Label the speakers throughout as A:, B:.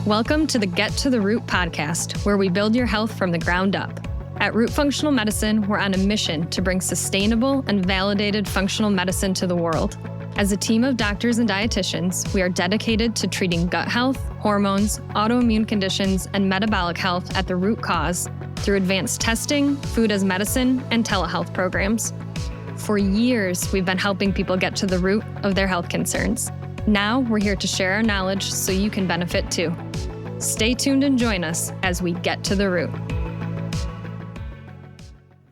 A: Welcome to the Get to the Root podcast, where we build your health from the ground up. At Root Functional Medicine, we're on a mission to bring sustainable and validated functional medicine to the world. As a team of doctors and dietitians, we are dedicated to treating gut health, hormones, autoimmune conditions, and metabolic health at the root cause through advanced testing, food as medicine, and telehealth programs. For years, we've been helping people get to the root of their health concerns. Now, we're here to share our knowledge so you can benefit too. Stay tuned and join us as we get to the root.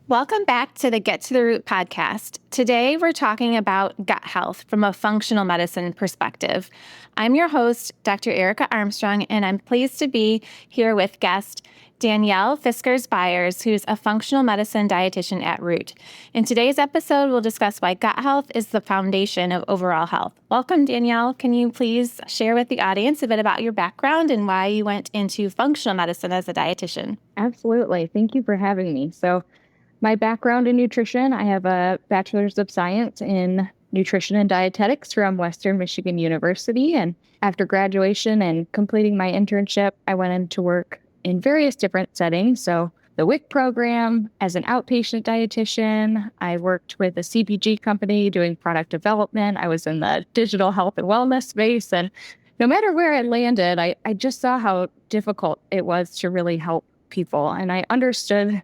B: Welcome back to the Get to the Root podcast. Today, we're talking about gut health from a functional medicine perspective. I'm your host, Dr. Erica Armstrong, and I'm pleased to be here with guest Danielle Fiskars-Byers, who's a functional medicine dietitian at Root. In today's episode, we'll discuss why gut health is the foundation of overall health. Welcome, Danielle. Can you please share with the audience a bit about your background and why you went into functional medicine as a dietitian?
C: Absolutely. Thank you for having me. My background in nutrition, I have a bachelor's of science in nutrition and dietetics from Western Michigan University. And after graduation and completing my internship, I went into work in various different settings. So the WIC program as an outpatient dietitian, I worked with a CPG company doing product development. I was in the digital health and wellness space. And no matter where I landed, I just saw how difficult it was to really help people. And I understood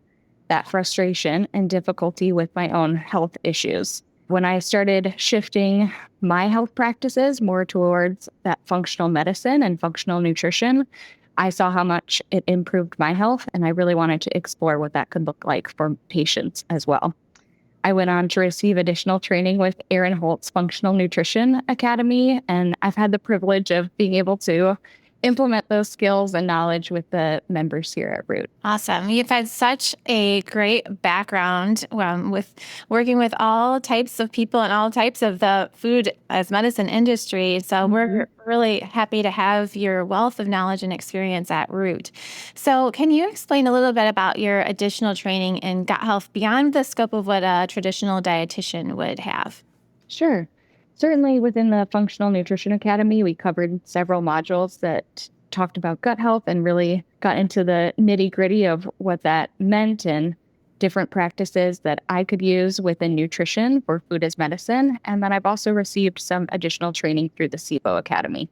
C: that frustration and difficulty with my own health issues. When I started shifting my health practices more towards that functional medicine and functional nutrition, I saw how much it improved my health, and I really wanted to explore what that could look like for patients as well. I went on to receive additional training with Aaron Holt's Functional Nutrition Academy, and I've had the privilege of being able to implement those skills and knowledge with the members here at Root.
B: Awesome. You've had such a great background with working with all types of people and all types of the food as medicine industry. So we're really happy to have your wealth of knowledge and experience at Root. So can you explain a little bit about your additional training in gut health beyond the scope of what a traditional dietitian would have?
C: Sure. Certainly within the Functional Nutrition Academy, we covered several modules that talked about gut health and really got into the nitty-gritty of what that meant and different practices that I could use within nutrition for food as medicine. And then I've also received some additional training through the SIBO Academy.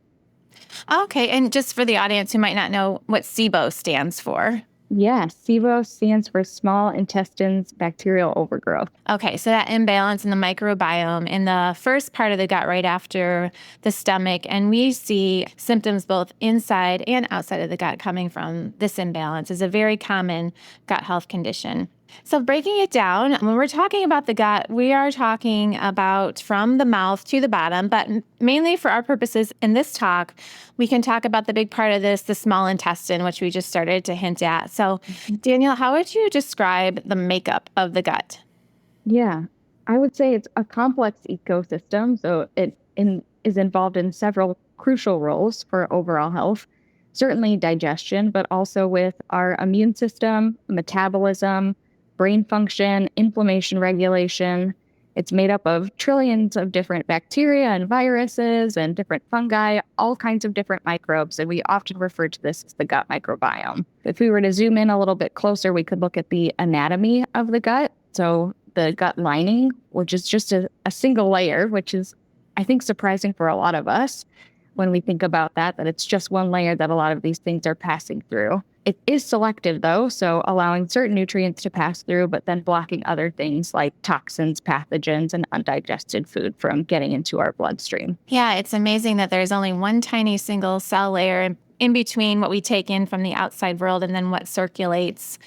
B: Okay, and just for the audience who might not know what SIBO stands for.
C: Yeah, SIBO stands for small intestines bacterial overgrowth.
B: Okay, so that imbalance in the microbiome in the first part of the gut right after the stomach, and we see symptoms both inside and outside of the gut coming from this imbalance is a very common gut health condition. So breaking it down, when we're talking about the gut, we are talking about from the mouth to the bottom, but mainly for our purposes in this talk, we can talk about the big part of this, the small intestine, which we just started to hint at. So Danielle, how would you describe the makeup of the gut?
C: Yeah, I would say it's a complex ecosystem. So it is involved in several crucial roles for overall health, certainly digestion, but also with our immune system, metabolism, brain function, inflammation regulation. It's made up of trillions of different bacteria and viruses and different fungi, all kinds of different microbes. And we often refer to this as the gut microbiome. If we were to zoom in a little bit closer, we could look at the anatomy of the gut. So the gut lining, which is just a single layer, which is, I think, surprising for a lot of us when we think about that it's just one layer that a lot of these things are passing through. It is selective, though, so allowing certain nutrients to pass through, but then blocking other things like toxins, pathogens, and undigested food from getting into our bloodstream.
B: Yeah, it's amazing that there's only one tiny single cell layer in between what we take in from the outside world and then what circulates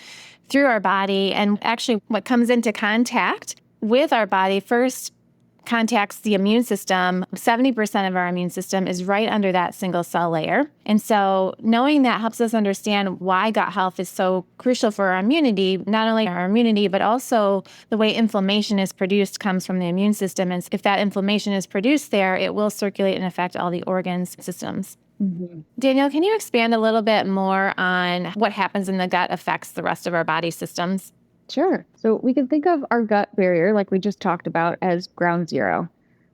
B: through our body. And actually, what comes into contact with our body first contacts the immune system. 70% of our immune system is right under that single cell layer. And so knowing that helps us understand why gut health is so crucial for our immunity, not only our immunity, but also the way inflammation is produced comes from the immune system. And if that inflammation is produced there, it will circulate and affect all the organs, systems.
C: Mm-hmm.
B: Danielle, can you expand a little bit more on what happens in the gut affects the rest of our body systems?
C: Sure. So we can think of our gut barrier, like we just talked about, as ground zero.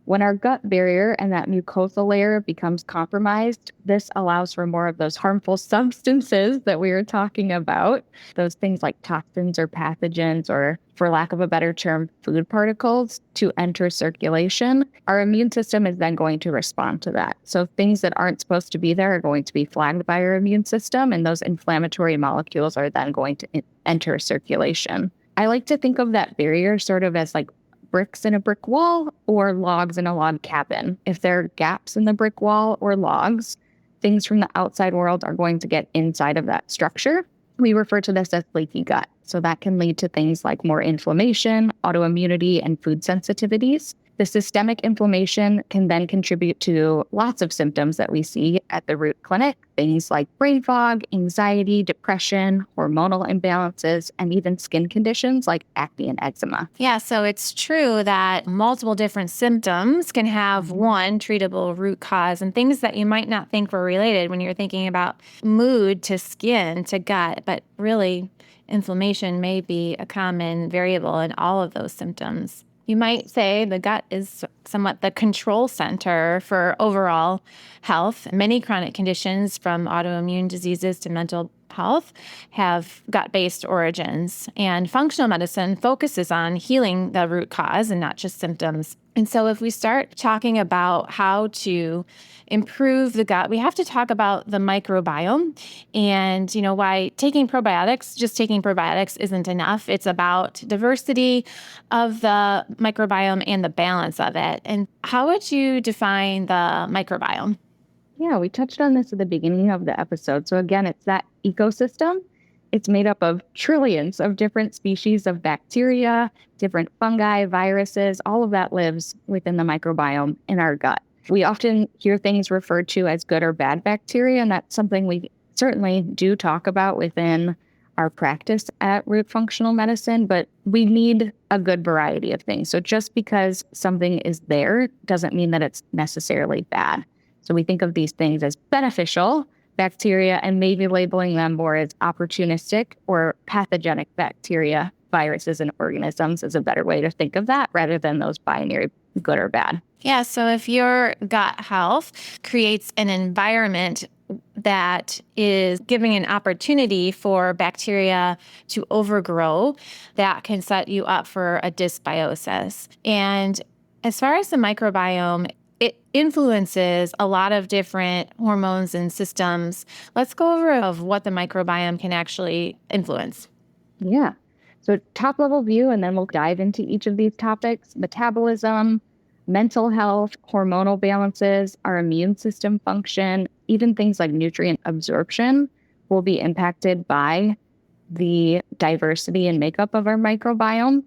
C: When our gut barrier and that mucosal layer becomes compromised, this allows for more of those harmful substances that we were talking about, those things like toxins or pathogens, or for lack of a better term, food particles, to enter circulation. Our immune system is then going to respond to that. So things that aren't supposed to be there are going to be flagged by our immune system, and those inflammatory molecules are then going to enter circulation. I like to think of that barrier sort of as like bricks in a brick wall or logs in a log cabin. If there are gaps in the brick wall or logs, things from the outside world are going to get inside of that structure. We refer to this as leaky gut. So that can lead to things like more inflammation, autoimmunity, and food sensitivities. The systemic inflammation can then contribute to lots of symptoms that we see at the Root Clinic, things like brain fog, anxiety, depression, hormonal imbalances, and even skin conditions like acne and eczema.
B: Yeah, so it's true that multiple different symptoms can have one treatable root cause, and things that you might not think were related when you're thinking about mood to skin to gut, but really inflammation may be a common variable in all of those symptoms. You might say the gut is somewhat the control center for overall health. Many chronic conditions, from autoimmune diseases to mental health, have gut-based origins. And functional medicine focuses on healing the root cause and not just symptoms. And so if we start talking about how to improve the gut, we have to talk about the microbiome and, why taking probiotics isn't enough. It's about diversity of the microbiome and the balance of it. And how would you define the microbiome?
C: Yeah, we touched on this at the beginning of the episode. So again, it's that ecosystem. It's made up of trillions of different species of bacteria, different fungi, viruses, all of that lives within the microbiome in our gut. We often hear things referred to as good or bad bacteria, and that's something we certainly do talk about within our practice at Root Functional Medicine, but we need a good variety of things. So just because something is there doesn't mean that it's necessarily bad. So we think of these things as beneficial bacteria and maybe labeling them more as opportunistic or pathogenic bacteria, viruses, and organisms is a better way to think of that rather than those binary good or bad.
B: Yeah, so if your gut health creates an environment that is giving an opportunity for bacteria to overgrow, that can set you up for a dysbiosis. And as far as the microbiome, it influences a lot of different hormones and systems. Let's go over of what the microbiome can actually influence.
C: Yeah. So top level view, and then we'll dive into each of these topics: metabolism, mental health, hormonal balances, our immune system function, even things like nutrient absorption will be impacted by the diversity and makeup of our microbiome.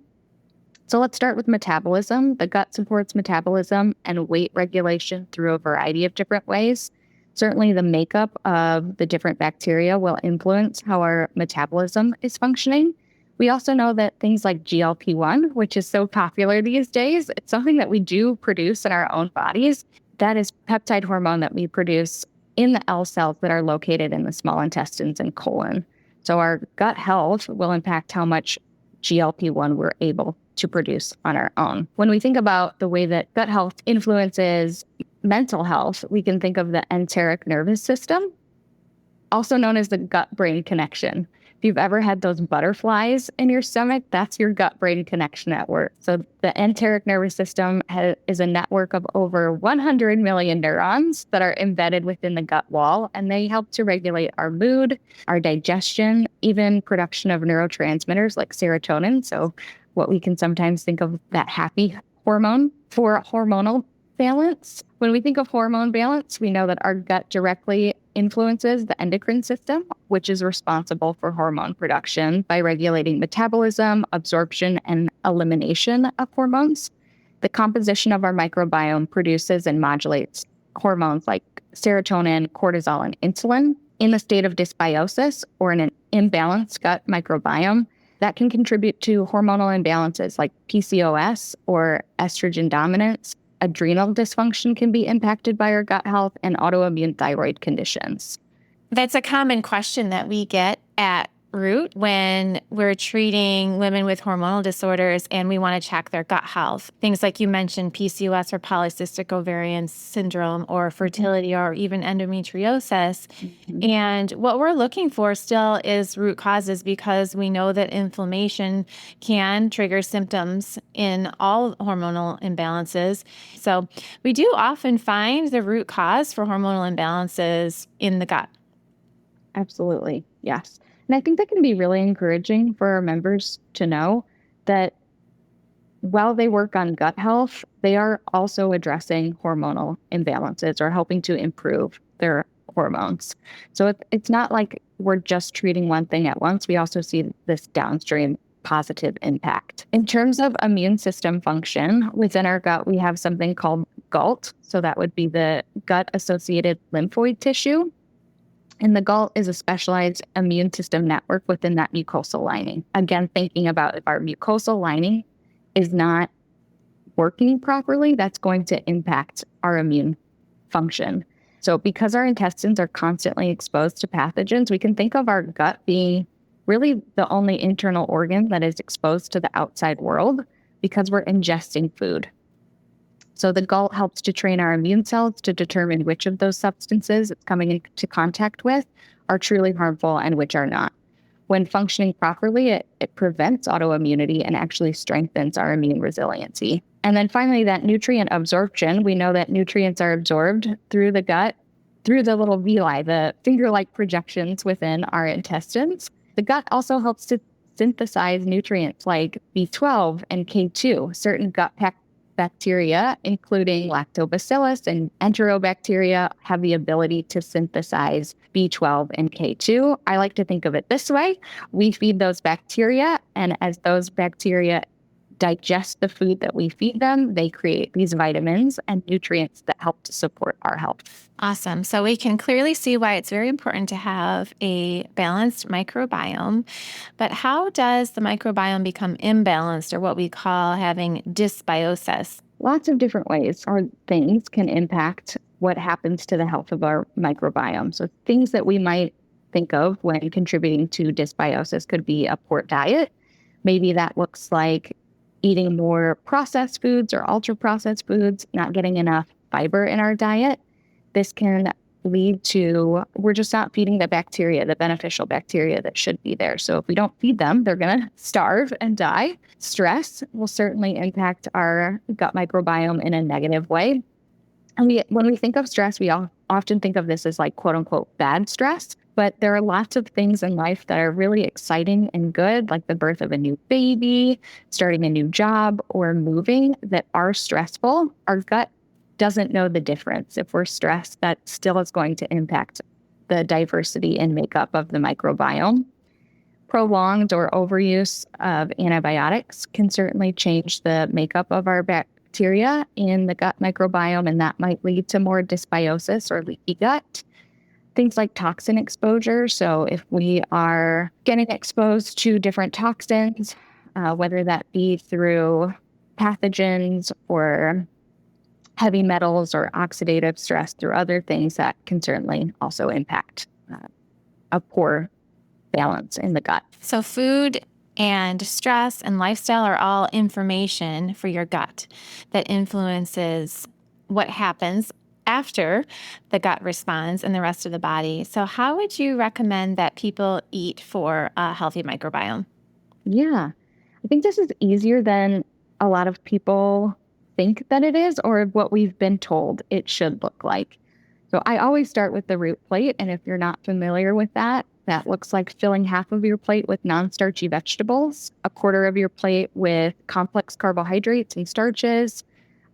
C: So let's start with metabolism. The gut supports metabolism and weight regulation through a variety of different ways. Certainly the makeup of the different bacteria will influence how our metabolism is functioning. We also know that things like GLP-1, which is so popular these days, it's something that we do produce in our own bodies. That is peptide hormone that we produce in the L cells that are located in the small intestines and colon. So our gut health will impact how much GLP-1 we're able to produce on our own. When we think about the way that gut health influences mental health, we can think of the enteric nervous system, also known as the gut-brain connection. If you've ever had those butterflies in your stomach, that's your gut-brain connection at work. So the enteric nervous system is a network of over 100 million neurons that are embedded within the gut wall, and they help to regulate our mood, our digestion, even production of neurotransmitters like serotonin. So what we can sometimes think of that happy hormone. For hormonal balance, when we think of hormone balance, we know that our gut directly influences the endocrine system, which is responsible for hormone production by regulating metabolism, absorption, and elimination of hormones. The composition of our microbiome produces and modulates hormones like serotonin, cortisol, and insulin. In a state of dysbiosis or in an imbalanced gut microbiome, that can contribute to hormonal imbalances like PCOS or estrogen dominance. Adrenal dysfunction can be impacted by our gut health, and autoimmune thyroid conditions.
B: That's a common question that we get at root when we're treating women with hormonal disorders and we want to check their gut health. Things like you mentioned PCOS or polycystic ovarian syndrome or fertility or even endometriosis.
C: Mhm.
B: And what we're looking for still is root causes because we know that inflammation can trigger symptoms in all hormonal imbalances. So we do often find the root cause for hormonal imbalances in the gut.
C: Absolutely. Yes. And I think that can be really encouraging for our members to know that while they work on gut health, they are also addressing hormonal imbalances or helping to improve their hormones. So it's not like we're just treating one thing at once. We also see this downstream positive impact. In terms of immune system function, within our gut, we have something called GALT. So that would be the gut-associated lymphoid tissue. And the GALT is a specialized immune system network within that mucosal lining. Again, thinking about if our mucosal lining is not working properly, that's going to impact our immune function. So because our intestines are constantly exposed to pathogens, we can think of our gut being really the only internal organ that is exposed to the outside world because we're ingesting food. So the GALT helps to train our immune cells to determine which of those substances it's coming into contact with are truly harmful and which are not. When functioning properly, it prevents autoimmunity and actually strengthens our immune resiliency. And then finally, that nutrient absorption, we know that nutrients are absorbed through the gut, through the little villi, the finger-like projections within our intestines. The gut also helps to synthesize nutrients like B12 and K2, certain gut bacteria, including lactobacillus and enterobacteria, have the ability to synthesize B12 and K2. I like to think of it this way. We feed those bacteria, and as those bacteria digest the food that we feed them, they create these vitamins and nutrients that help to support our health.
B: Awesome. So we can clearly see why it's very important to have a balanced microbiome. But how does the microbiome become imbalanced, or what we call having dysbiosis?
C: Lots of different ways or things can impact what happens to the health of our microbiome. So things that we might think of when contributing to dysbiosis could be a poor diet. Maybe that looks like eating more processed foods or ultra-processed foods, not getting enough fiber in our diet. This can lead to, we're just not feeding the bacteria, the beneficial bacteria that should be there. So if we don't feed them, they're going to starve and die. Stress will certainly impact our gut microbiome in a negative way. And when we think of stress, we often think of this as like quote unquote bad stress. But there are lots of things in life that are really exciting and good, like the birth of a new baby, starting a new job, or moving, that are stressful. Our gut doesn't know the difference. If we're stressed, that still is going to impact the diversity and makeup of the microbiome. Prolonged or overuse of antibiotics can certainly change the makeup of our bacteria in the gut microbiome, and that might lead to more dysbiosis or leaky gut. Things like toxin exposure. So if we are getting exposed to different toxins, whether that be through pathogens or heavy metals or oxidative stress through other things, that can certainly also impact a poor balance in the gut.
B: So food and stress and lifestyle are all information for your gut that influences what happens after the gut responds and the rest of the body. So how would you recommend that people eat for a healthy microbiome?
C: Yeah, I think this is easier than a lot of people think that it is, or what we've been told it should look like. So I always start with the root plate. And if you're not familiar with that, that looks like filling half of your plate with non-starchy vegetables, a quarter of your plate with complex carbohydrates and starches,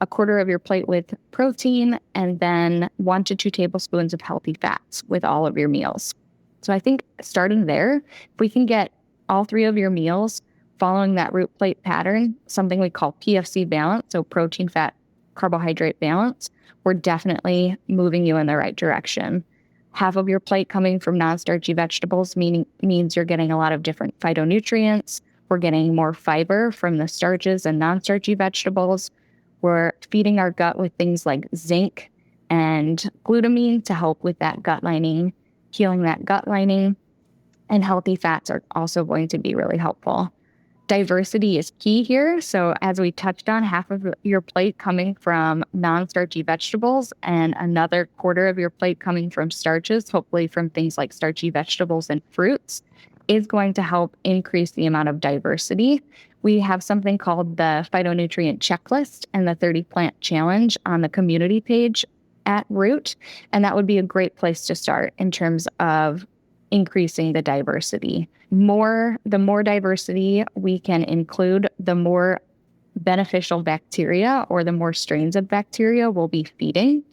C: a quarter of your plate with protein, and then 1 to 2 tablespoons of healthy fats with all of your meals. So I think starting there, if we can get all 3 of your meals following that root plate pattern, something we call PFC balance, so protein, fat, carbohydrate balance, we're definitely moving you in the right direction. Half of your plate coming from non-starchy vegetables means you're getting a lot of different phytonutrients. We're getting more fiber from the starches and non-starchy vegetables. We're feeding our gut with things like zinc and glutamine to help with that gut lining, healing that gut lining. and healthy fats are also going to be really helpful. Diversity is key here. So as we touched on, half of your plate coming from non-starchy vegetables and another quarter of your plate coming from starches, hopefully from things like starchy vegetables and fruits, is going to help increase the amount of diversity. We have something called the phytonutrient checklist and the 30 plant challenge on the community page at Root. And that would be a great place to start in terms of increasing the diversity. The more diversity we can include, the more beneficial bacteria or the more strains of bacteria we'll be feeding.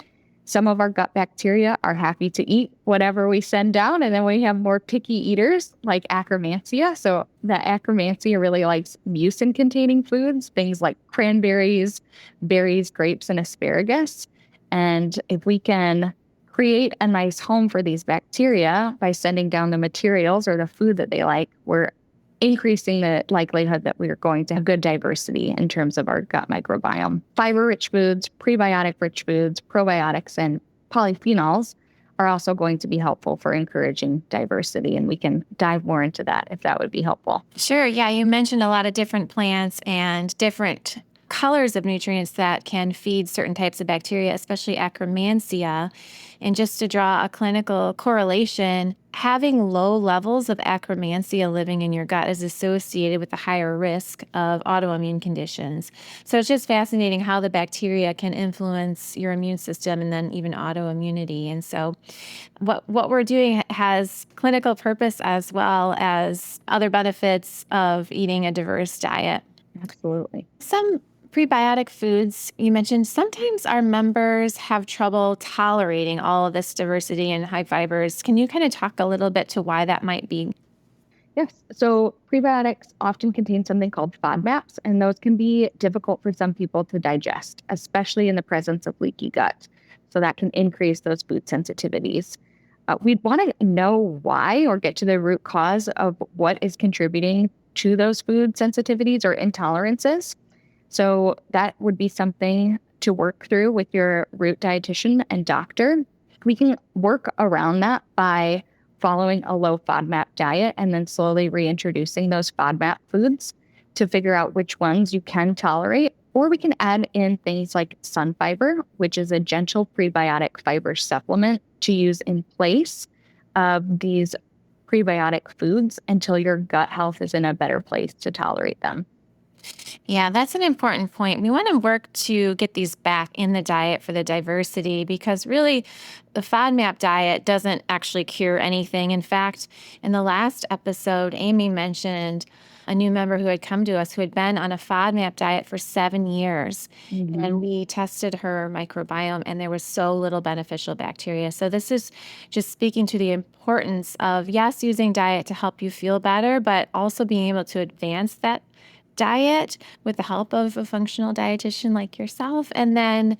C: Some of our gut bacteria are happy to eat whatever we send down, and then we have more picky eaters like Akkermansia. So the Akkermansia really likes mucin-containing foods, things like cranberries, berries, grapes, and asparagus. And if we can create a nice home for these bacteria by sending down the materials or the food that they like, we're increasing the likelihood that we are going to have good diversity in terms of our gut microbiome. Fiber-rich foods, prebiotic-rich foods, probiotics, and polyphenols are also going to be helpful for encouraging diversity, and we can dive more into that if that would be helpful.
B: Sure. Yeah, you mentioned a lot of different plants and different colors of nutrients that can feed certain types of bacteria, especially Akkermansia. And just to draw a clinical correlation, having low levels of Akkermansia living in your gut is associated with a higher risk of autoimmune conditions. So it's just fascinating how the bacteria can influence your immune system and then even autoimmunity. And so what we're doing has clinical purpose as well as other benefits of eating a diverse diet.
C: Absolutely.
B: Some prebiotic foods, you mentioned, sometimes our members have trouble tolerating all of this diversity and high fibers. Can you kind of talk a little bit to why that might be?
C: Yes. So prebiotics often contain something called FODMAPs, and those can be difficult for some people to digest, especially in the presence of leaky gut. So that can increase those food sensitivities. We'd want to know why or get to the root cause of what is contributing to those food sensitivities or intolerances. So that would be something to work through with your Root dietitian and doctor. We can work around that by following a low FODMAP diet and then slowly reintroducing those FODMAP foods to figure out which ones you can tolerate. Or we can add in things like sun fiber, which is a gentle prebiotic fiber supplement to use in place of these prebiotic foods until your gut health is in a better place to tolerate them.
B: Yeah, that's an important point. We want to work to get these back in the diet for the diversity because really the FODMAP diet doesn't actually cure anything. In fact, in the last episode, Amy mentioned a new member who had come to us who had been on a FODMAP diet for 7 years. Mm-hmm. And we tested her microbiome and there was so little beneficial bacteria. So this is just speaking to the importance of, yes, using diet to help you feel better, but also being able to advance that diet with the help of a functional dietitian like yourself, and then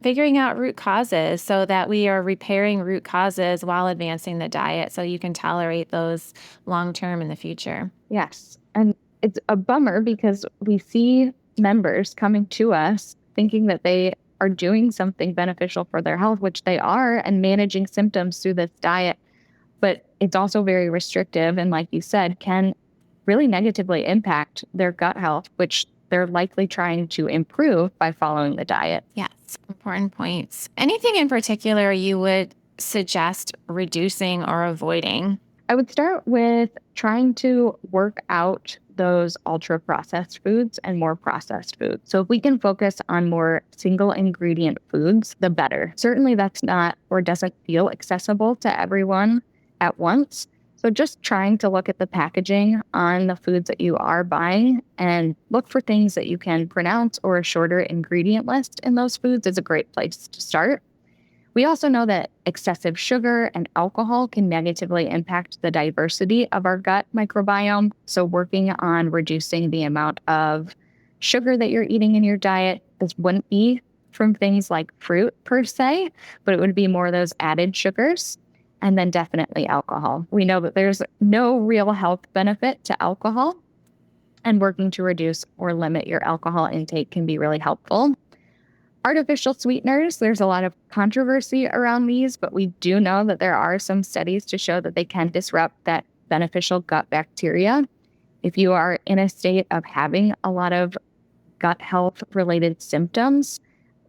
B: figuring out root causes so that we are repairing root causes while advancing the diet so you can tolerate those long-term in the future.
C: Yes. And it's a bummer because we see members coming to us thinking that they are doing something beneficial for their health, which they are, and managing symptoms through this diet. But it's also very restrictive and, like you said, can really negatively impact their gut health, which they're likely trying to improve by following the diet.
B: Yes, important points. Anything in particular you would suggest reducing or avoiding?
C: I would start with trying to work out those ultra-processed foods and more processed foods. So if we can focus on more single ingredient foods, the better. Certainly that's not or doesn't feel accessible to everyone at once. So just trying to look at the packaging on the foods that you are buying and look for things that you can pronounce or a shorter ingredient list in those foods is a great place to start. We also know that excessive sugar and alcohol can negatively impact the diversity of our gut microbiome. So working on reducing the amount of sugar that you're eating in your diet, this wouldn't be from things like fruit per se, but it would be more of those added sugars. And then definitely alcohol. We know that there's no real health benefit to alcohol, and working to reduce or limit your alcohol intake can be really helpful. Artificial sweeteners, there's a lot of controversy around these, but we do know that there are some studies to show that they can disrupt that beneficial gut bacteria. If you are in a state of having a lot of gut health related symptoms,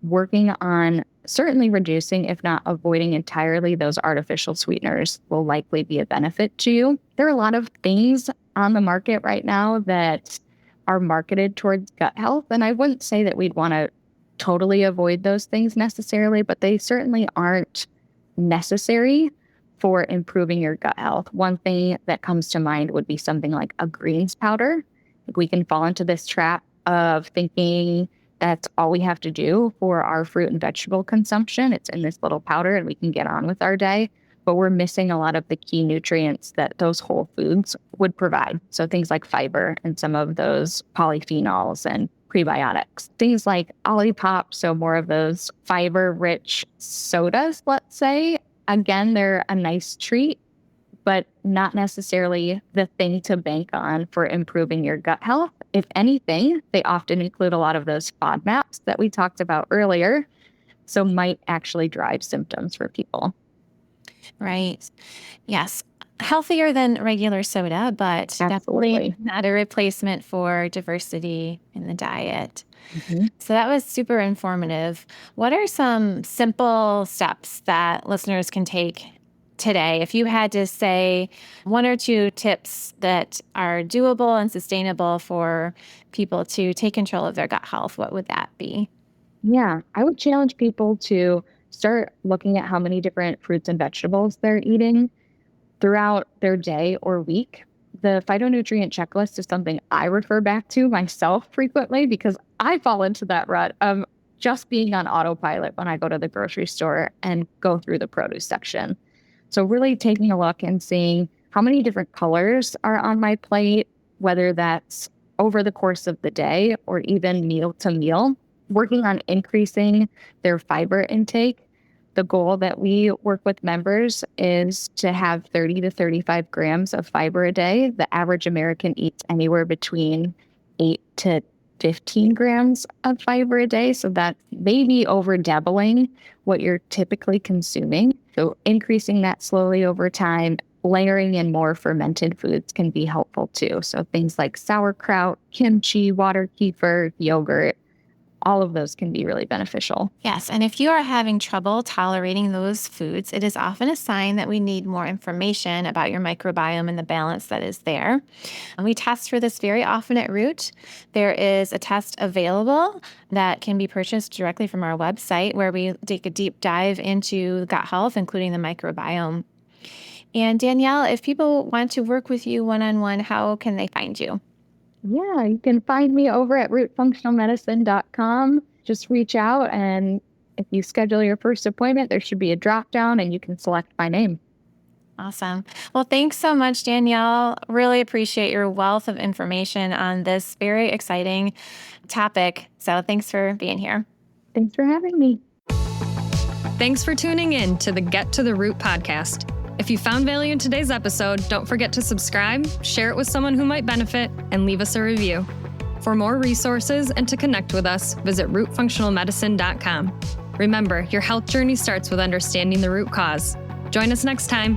C: working on certainly reducing, if not avoiding entirely, those artificial sweeteners will likely be a benefit to you. There are a lot of things on the market right now that are marketed towards gut health, and I wouldn't say that we'd want to totally avoid those things necessarily, but they certainly aren't necessary for improving your gut health. One thing that comes to mind would be something like a greens powder. We can fall into this trap of thinking that's all we have to do for our fruit and vegetable consumption. It's in this little powder and we can get on with our day, but we're missing a lot of the key nutrients that those whole foods would provide. So things like fiber and some of those polyphenols and prebiotics. Things like Olipop, so more of those fiber-rich sodas, let's say. Again, they're a nice treat, but not necessarily the thing to bank on for improving your gut health. If anything, they often include a lot of those FODMAPs that we talked about earlier, so might actually drive symptoms for people.
B: Right. Yes. Healthier than regular soda, but definitely not a replacement for diversity in the diet.
C: Mm-hmm.
B: So that was super informative. What are some simple steps that listeners can take today? If you had to say one or two tips that are doable and sustainable for people to take control of their gut health, what would that be?
C: Yeah, I would challenge people to start looking at how many different fruits and vegetables they're eating throughout their day or week. The phytonutrient checklist is something I refer back to myself frequently because I fall into that rut of just being on autopilot when I go to the grocery store and go through the produce section. So really taking a look and seeing how many different colors are on my plate, whether that's over the course of the day or even meal to meal, working on increasing their fiber intake. The goal that we work with members is to have 30 to 35 grams of fiber a day. The average American eats anywhere between 8 to 15 grams of fiber a day. So that's maybe over doubling what you're typically consuming. So increasing that slowly over time, layering in more fermented foods can be helpful too. So things like sauerkraut, kimchi, water kefir, yogurt, all of those can be really beneficial.
B: Yes, and if you are having trouble tolerating those foods, it is often a sign that we need more information about your microbiome and the balance that is there. And we test for this very often at Root. There is a test available that can be purchased directly from our website where we take a deep dive into gut health, including the microbiome. And Danielle, if people want to work with you one-on-one, how can they find you?
C: Yeah, you can find me over at rootfunctionalmedicine.com. Just reach out, and if you schedule your first appointment, there should be a drop down and you can select my name.
B: Awesome. Well, thanks so much, Danielle. Really appreciate your wealth of information on this very exciting topic. So thanks for being here.
C: Thanks for having me.
A: Thanks for tuning in to the Get to the Root podcast. If you found value in today's episode, don't forget to subscribe, share it with someone who might benefit, and leave us a review. For more resources and to connect with us, visit rootfunctionalmedicine.com. Remember, your health journey starts with understanding the root cause. Join us next time.